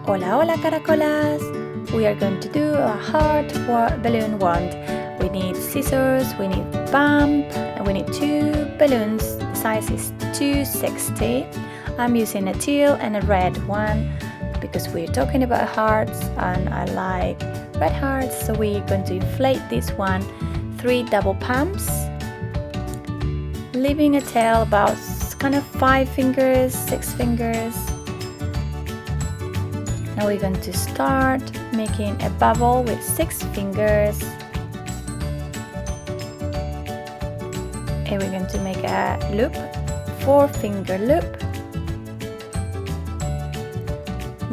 Hola, hola caracolas! We are going to do a heart balloon wand. We need scissors, we need bump, and we need 2 balloons. The size is 260. I'm using a teal and a red one because we're talking about hearts and I like red hearts, so we're going to inflate this one 3 double pumps, leaving a tail about kind of 5 fingers, 6 fingers. Now we're going to start making a bubble with 6 fingers. And we're going to make a loop, 4-finger loop.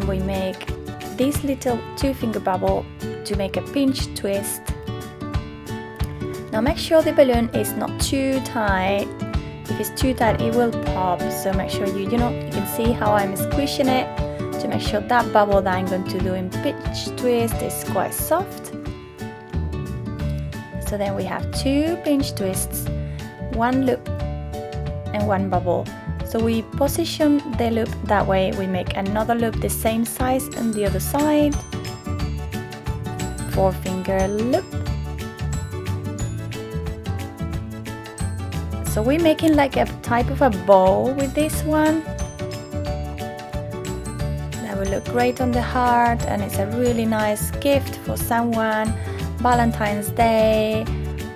We make this little 2-finger bubble to make a pinch twist. Now make sure the balloon is not too tight. If it's too tight, it will pop. So make sure you can see how I'm squishing it to make sure that bubble that I'm going to do in pinch twist is quite soft. So then we have 2 pinch twists, 1 loop and 1 bubble. So we position the loop that way. We make another loop the same size on the other side, 4-finger loop. So we're making like a type of a bow with this one. That will look great on the heart, and it's a really nice gift for someone, Valentine's Day,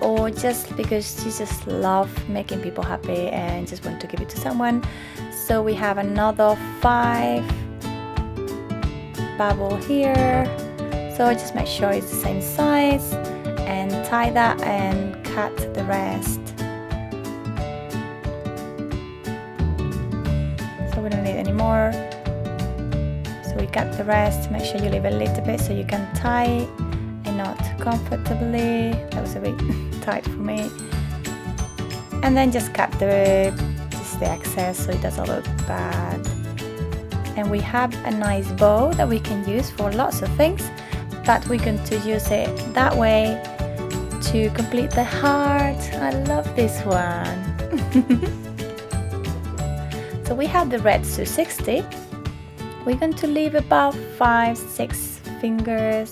or just because you just love making people happy and just want to give it to someone. So we have another 5 bubble here. So just make sure it's the same size and tie that and cut the rest. So we don't need any more. So we cut the rest. Make sure you leave a little bit so you can tie a knot comfortably. That was a bit tight for me. And then just cut the excess so it doesn't look bad. And we have a nice bow that we can use for lots of things, but we're going to use it that way to complete the heart. I love this one. So we have the red 260. We're going to leave about 5-6 fingers.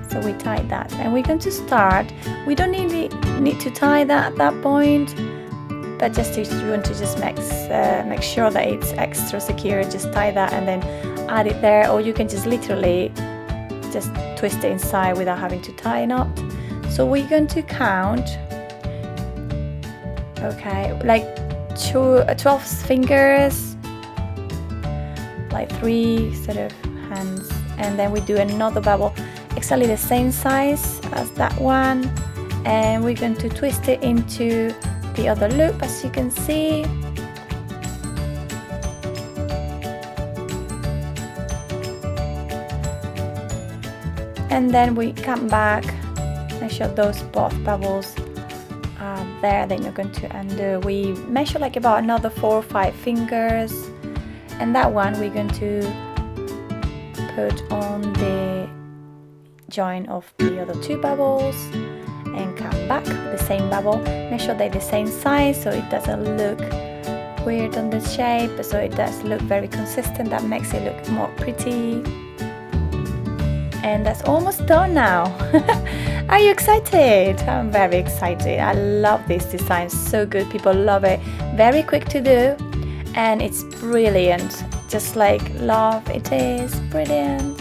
So we tie that, and we're going to start. We don't need to tie that at that point, but just if you want to just make sure that it's extra secure, just tie that and then add it there, or you can just literally just twist it inside without having to tie a knot. So we're going to count, okay, like 12 fingers, like 3 sort of hands, and then we do another bubble exactly the same size as that one, and we're going to twist it into the other loop, as you can see. And then we come back, make sure those both bubbles are there, then you're going to undo. We measure like about another 4 or 5 fingers, and that one we're going to put on the join of the other 2 bubbles and come back with the same bubble. Make sure they're the same size so it doesn't look weird on the shape, so it does look very consistent. That makes it look more pretty. And that's almost done now. Are you excited? I'm very excited. I love this design, so good. People love it. Very quick to do, and it's brilliant. Just like love it is brilliant.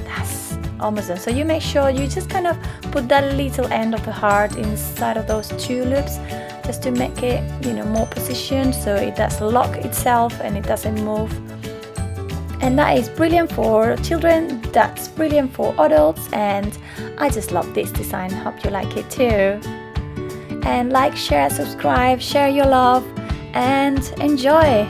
That's almost done. So you make sure you just kind of put that little end of the heart inside of those 2 loops, just to make it, more positioned, so it does lock itself and it doesn't move. And that is brilliant for children, that's brilliant for adults, and I just love this design. Hope you like it too. And like, share, subscribe, share your love, and enjoy.